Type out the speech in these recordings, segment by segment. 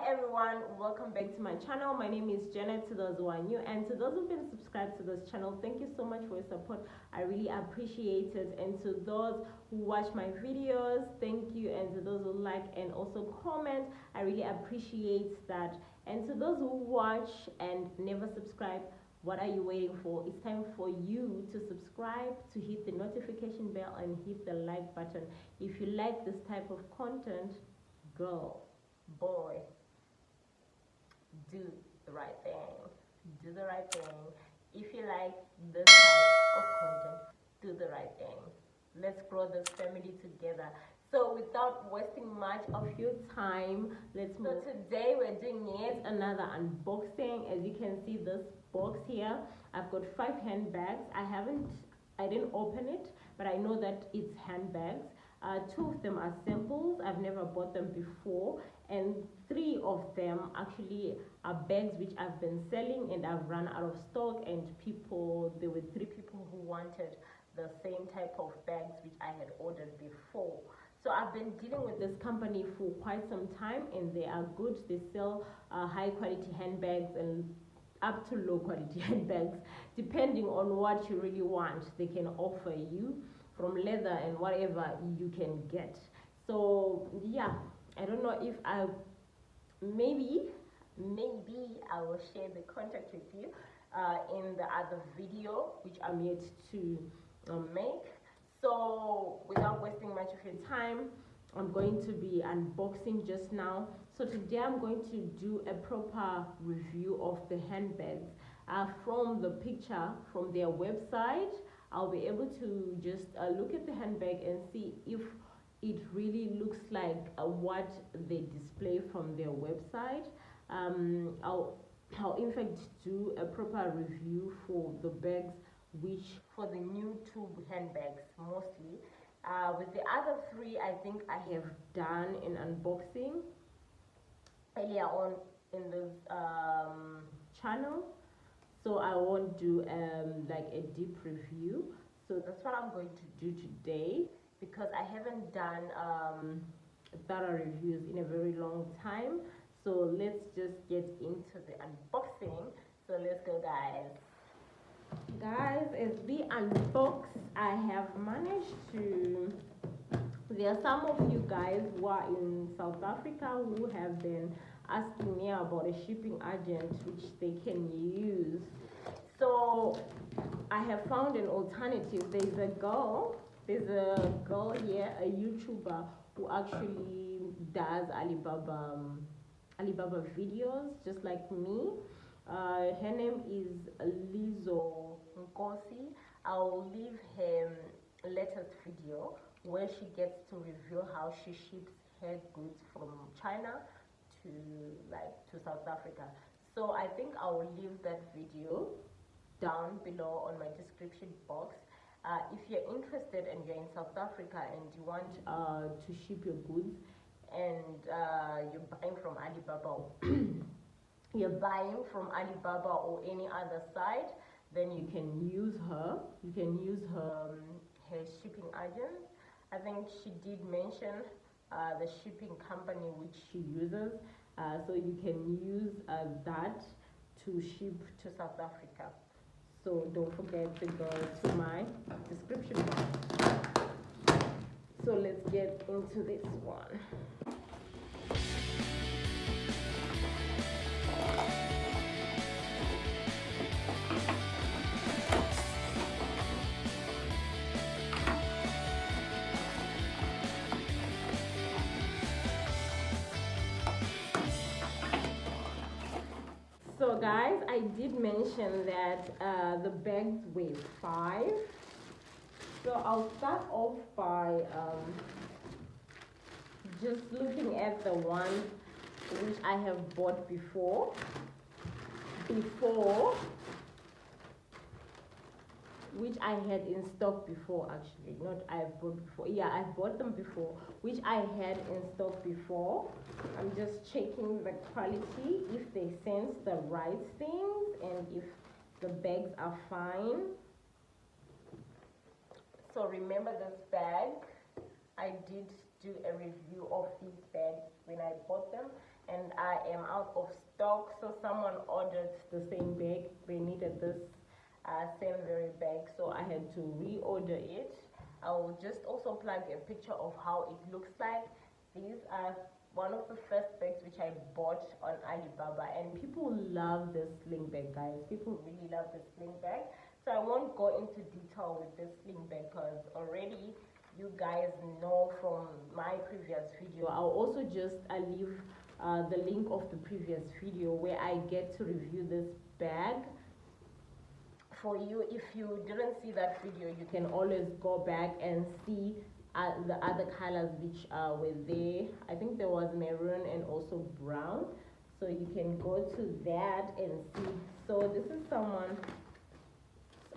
everyone, welcome back to my channel. My name is Janet, to those who are new, and to those who've been subscribed to this channel, thank you so much for your support. I really appreciate it. And to those who watch my videos, thank you. And to those who like and also comment, I really appreciate that. And to those who watch and never subscribe, what are you waiting for? It's time for you to subscribe, to hit the notification bell, and hit the like button. If you like this type of content, girl, boy, do the right thing. Do the right thing. If you like this type of content, do the right thing. Let's grow this family together. So without wasting much of your time, let's move. So today we're doing yet another unboxing. As you can see, this box here, I've got 5 handbags. I didn't open it, but I know that it's handbags. 2 of them are samples. I've never bought them before, and 3 of them actually are bags which I've been selling and I've run out of stock, and there were 3 people who wanted the same type of bags which I had ordered before. So I've been dealing with this company for quite some time, and they are good. They sell high quality handbags and up to low quality handbags, depending on what you really want. They can offer you from leather and whatever you can get. So yeah, I don't know if maybe I will share the contact with you in the other video which I'm yet to make. So without wasting much of your time, I'm going to be unboxing just now. So today I'm going to do a proper review of the handbags. From the picture from their website, I'll be able to just look at the handbag and see if it really looks like what they display from their website. I'll in fact do a proper review for the bags, which for the new 2 handbags mostly. With the other 3, I think I have done an unboxing earlier on in this channel, so I won't do like a deep review. So that's what I'm going to do today, because I haven't done thorough reviews in a very long time. So let's just get into the unboxing. So let's go, guys. As we unbox, I have managed to, there are some of you guys who are in South Africa who have been asking me about a shipping agent which they can use. So I have found an alternative. There's a girl here, a YouTuber, who actually does Alibaba videos just like me. Her name is Lizo Nkosi. I'll leave her latest video where she gets to reveal how she ships her goods from China to South Africa. So I think I will leave that video down below on my description box. If you're interested and you're in South Africa and you want to ship your goods, and you're buying from Alibaba or any other site, then you can use her. You can use her shipping agent. I think she did mention the shipping company which she uses, so you can use that to ship to South Africa. So don't forget to go to my description box. So let's get into this one. So guys, I did mention that the bags weigh 5. So I'll start off by just looking at the ones which I have bought before, which I had in stock before. Actually, not I've bought before. Yeah, I've bought them before, which I had in stock before. I'm just checking the quality, if they sense the right things, and if the bags are fine. So remember this bag, I did do a review of these bags when I bought them, and I am out of stock. So someone ordered the same bag. They needed this same very bag, so I had to reorder it. I'll just also plug a picture of how it looks like. These are one of the first bags which I bought on Alibaba, and people love this sling bag, guys. People really love this sling bag. So I won't go into detail with this sling bag because already you guys know from my previous video. I'll also just leave the link of the previous video where I get to review this bag for you. If you didn't see that video, you can always go back and see the other colors which were there. I think there was maroon and also brown, so you can go to that and see. So this is someone's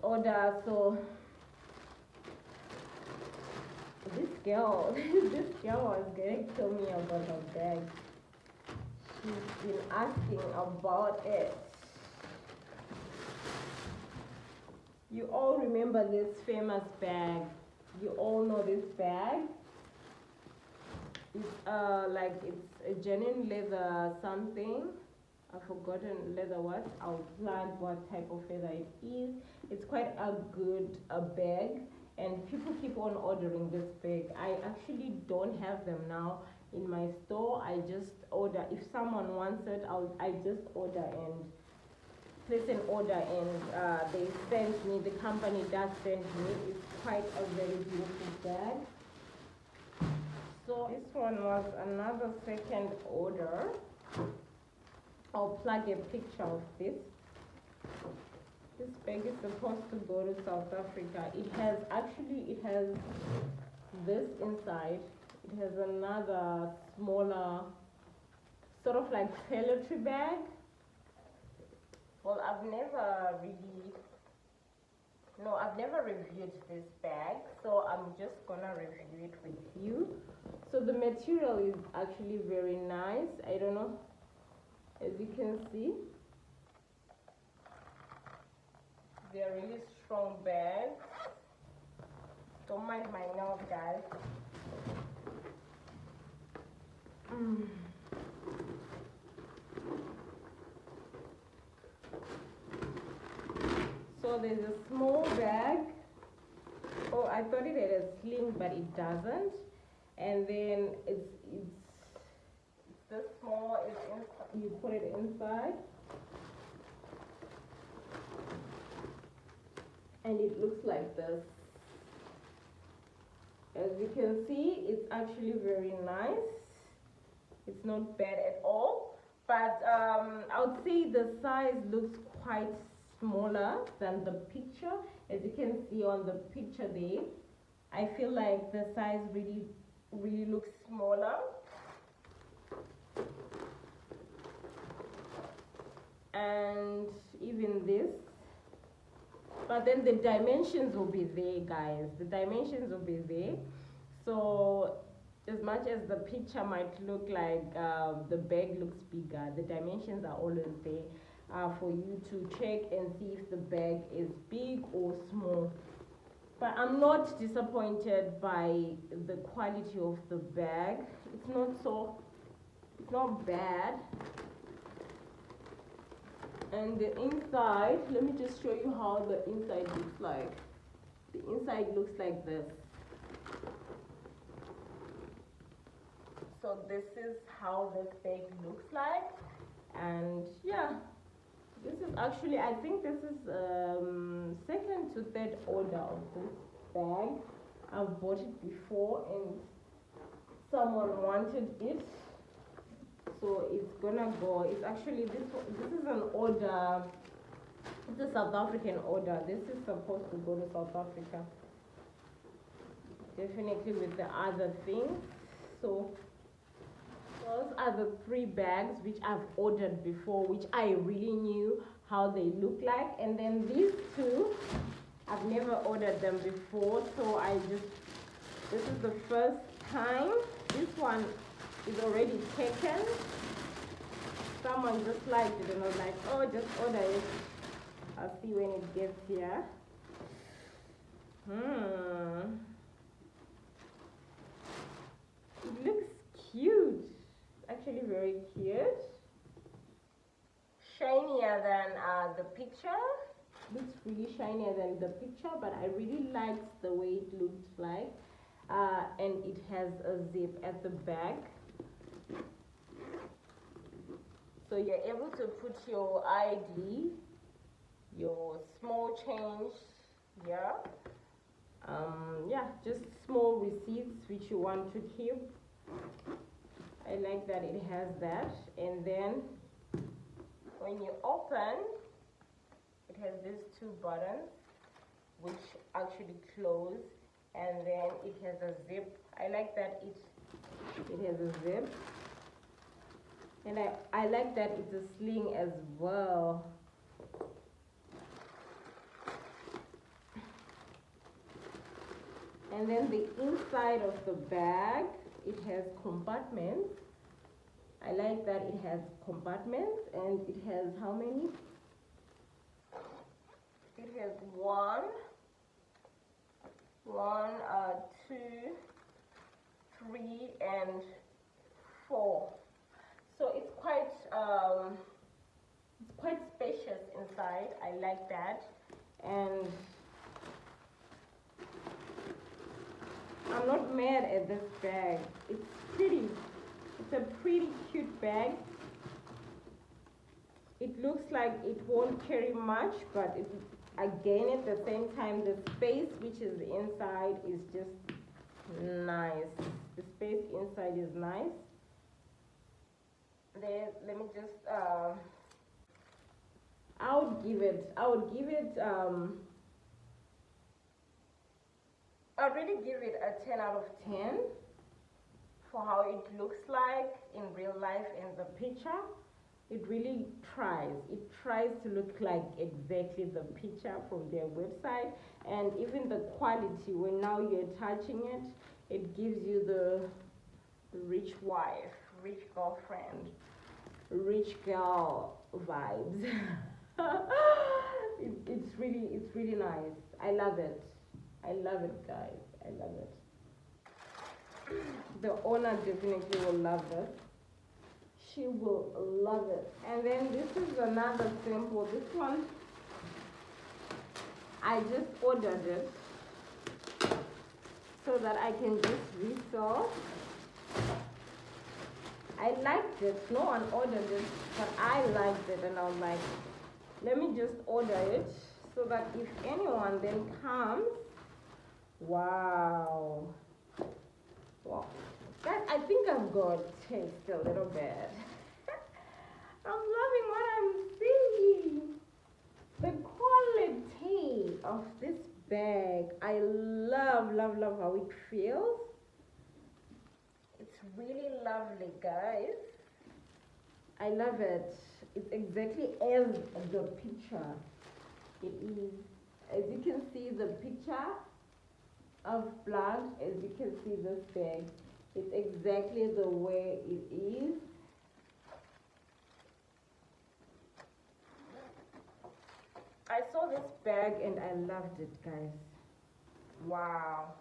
order. So this girl this girl was gonna tell me about her bag. She's been asking about it. You all remember this famous bag. You all know this bag. It's like it's a genuine leather something. I've forgotten leather what. I'll plug what type of leather it is. It's quite a good bag, and people keep on ordering this bag. I actually don't have them now in my store. I just order. If someone wants it, I just order and place an order, and they send me. The company does send me. It's quite a very beautiful bag. So this one was another second order. I'll plug a picture of this. This bag is supposed to go to South Africa. It has this inside. It has another smaller, sort of like pelletry bag. Well, I've never reviewed this bag, so I'm just gonna review it with you. So the material is actually very nice. I don't know, as you can see, they're really strong bags. Don't mind my nails, guys. So there's a small bag. Oh, I thought it had a sling, but it doesn't. And then it's this small. You put it inside, and it looks like this. As you can see, it's actually very nice. It's not bad at all, but I would say the size looks quite smaller than the picture. As you can see on the picture there, I feel like the size really looks smaller. And even this, but then the dimensions will be there, guys. The dimensions will be there. So as much as the picture might look like the bag looks bigger, the dimensions are always there for you to check and see if the bag is big or small. But I'm not disappointed by the quality of the bag. It's not bad. And the inside, let me just show you how the inside looks like. The inside looks like this. So this is how this bag looks like. And yeah, this is actually, I think this is second to third order of this bag. I've bought it before and someone wanted it, so it's gonna go. It's actually this is an order. It's a South African order. This is supposed to go to South Africa, definitely, with the other things. So those are the 3 bags which I've ordered before, which I really knew how they look like. And then these 2, I've never ordered them before, so this is the first time. This one is already taken. Someone just liked it and I was like, oh, just order it. I'll see when it gets here. It looks cute. actually very cute. Shinier than the picture. Looks really shinier than the picture, but I really liked the way it looked like. And it has a zip at the back, so you're able to put your ID, your small change here, yeah, just small receipts which you want to keep. I like that it has that. And then when you open, it has these two buttons which actually close, and then it has a zip. I like that it has a zip, and I like that it's a sling as well. And then the inside of the bag, it has compartments. I like that it has compartments, and it has how many? It has one, two, three, and four. So it's quite spacious inside. I like that. And I'm not mad at this bag. It's pretty. It's a pretty cute bag. It looks like it won't carry much, but again, at the same time, the space which is inside is just nice. The space inside is nice. Then let me just I would give it I'd really give it a 10 out of 10 for how it looks like in real life in the picture. It really tries. It tries to look like exactly the picture from their website, and even the quality, when now you're touching it, it gives you the rich wife, rich girlfriend, rich girl vibes. It's really nice. I love it. I love it, guys. I love it. The owner definitely will love this. She will love it. And then this is another sample. This one, I just ordered it so that I can just resell. I liked it. No one ordered it, but I liked it, and I was like, let me just order it so that if anyone then comes, wow. Wow. Guys, I think I've got taste a little bit. I'm loving what I'm seeing. The quality of this bag, I love how it feels. It's really lovely, guys. I love it. It's exactly as the picture. It is, as you can see, the picture of blood, as you can see this bag, it's exactly the way it is. I saw this bag and I loved it, guys. Wow,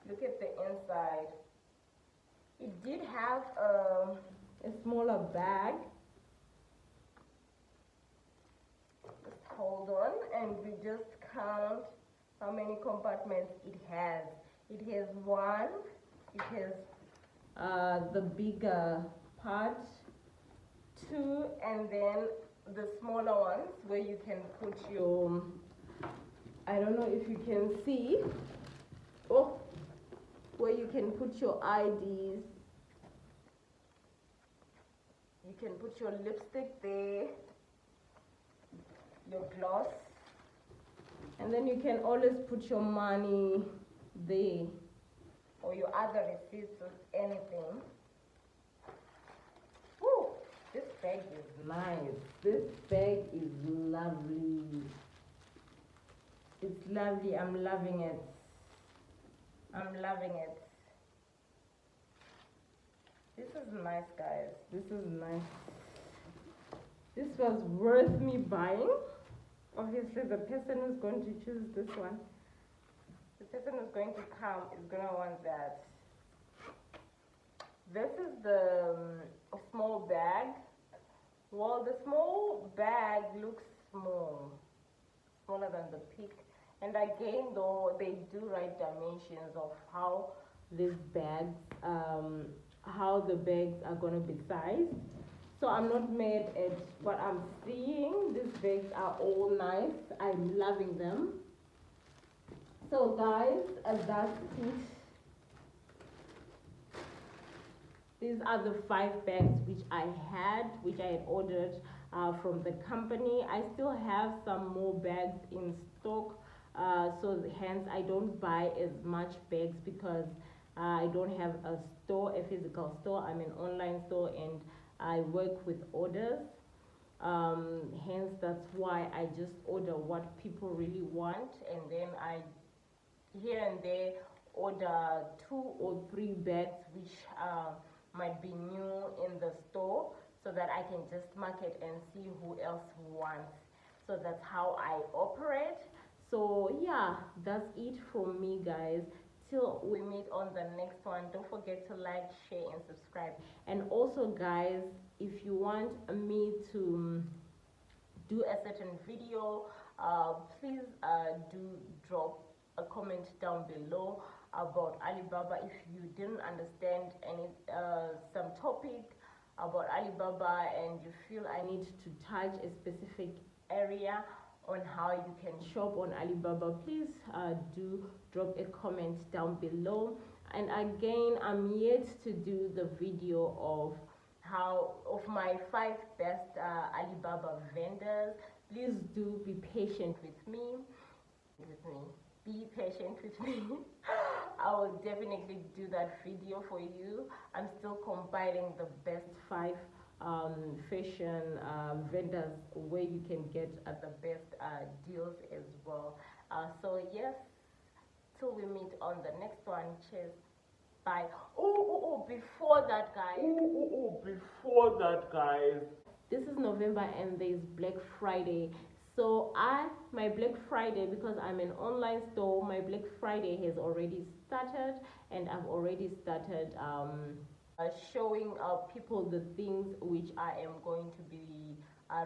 look at the inside. It did have a smaller bag. Just hold on, and we just count how many compartments it has. It has one. It has the bigger part, two, and then the smaller ones where you can put your, I don't know if you can see, oh, where you can put your IDs. You can put your lipstick there, your gloss, and then you can always put your money there, or your other receipts or anything. Woo! This bag is nice. This bag is lovely. It's lovely. I'm loving it. I'm loving it. This is nice, guys. This is nice. This was worth me buying. Obviously, the person who's going to choose this one, the person who's going to come is going to want that. This is the small bag. Well, the small bag looks small, smaller than the pic. And again, though, they do write dimensions of how these bags, how the bags are gonna be sized. So I'm not mad at what I'm seeing. These bags are all nice. I'm loving them. So guys, that's it. These are the 5 bags which I had ordered from the company. I still have some more bags in stock, so hence I don't buy as much bags because I don't have a store, a physical store. I'm an online store and I work with orders. Hence that's why I just order what people really want, and then I here and there order 2 or 3 bags which might be new in the store, so that I can just market and see who else wants. So that's how I operate. So yeah, that's it from me, guys. Till we meet on the next one, don't forget to like, share and subscribe. And also guys, if you want me to do a certain video, please do drop a comment down below about Alibaba. If you didn't understand any some topic about Alibaba and you feel I need to touch a specific area on how you can shop on Alibaba, please do drop a comment down below. And again, I'm yet to do the video of my 5 best Alibaba vendors. Please do be patient with me. Be patient with me. I will definitely do that video for you. I'm still compiling the best 5 fashion vendors where you can get the best deals as well. So yes, till we meet on the next one. Cheers. Bye. Before that, guys. This is November and there's Black Friday. So my Black Friday, because I'm an online store, my Black Friday has already started, and I've already started showing people the things which I am going to be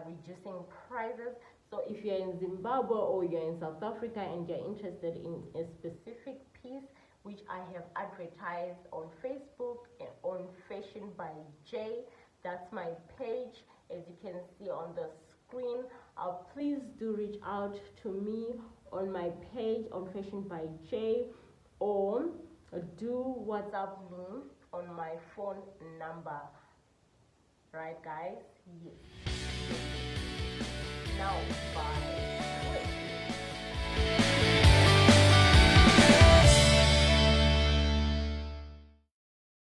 reducing prices. So if you're in Zimbabwe or you're in South Africa and you're interested in a specific piece which I have advertised on Facebook and on Fashion by J, that's my page, as you can see on the screen. Please do reach out to me on my page on Fashion by J, or do WhatsApp me on my phone number. Right, guys? Yes. Now, bye.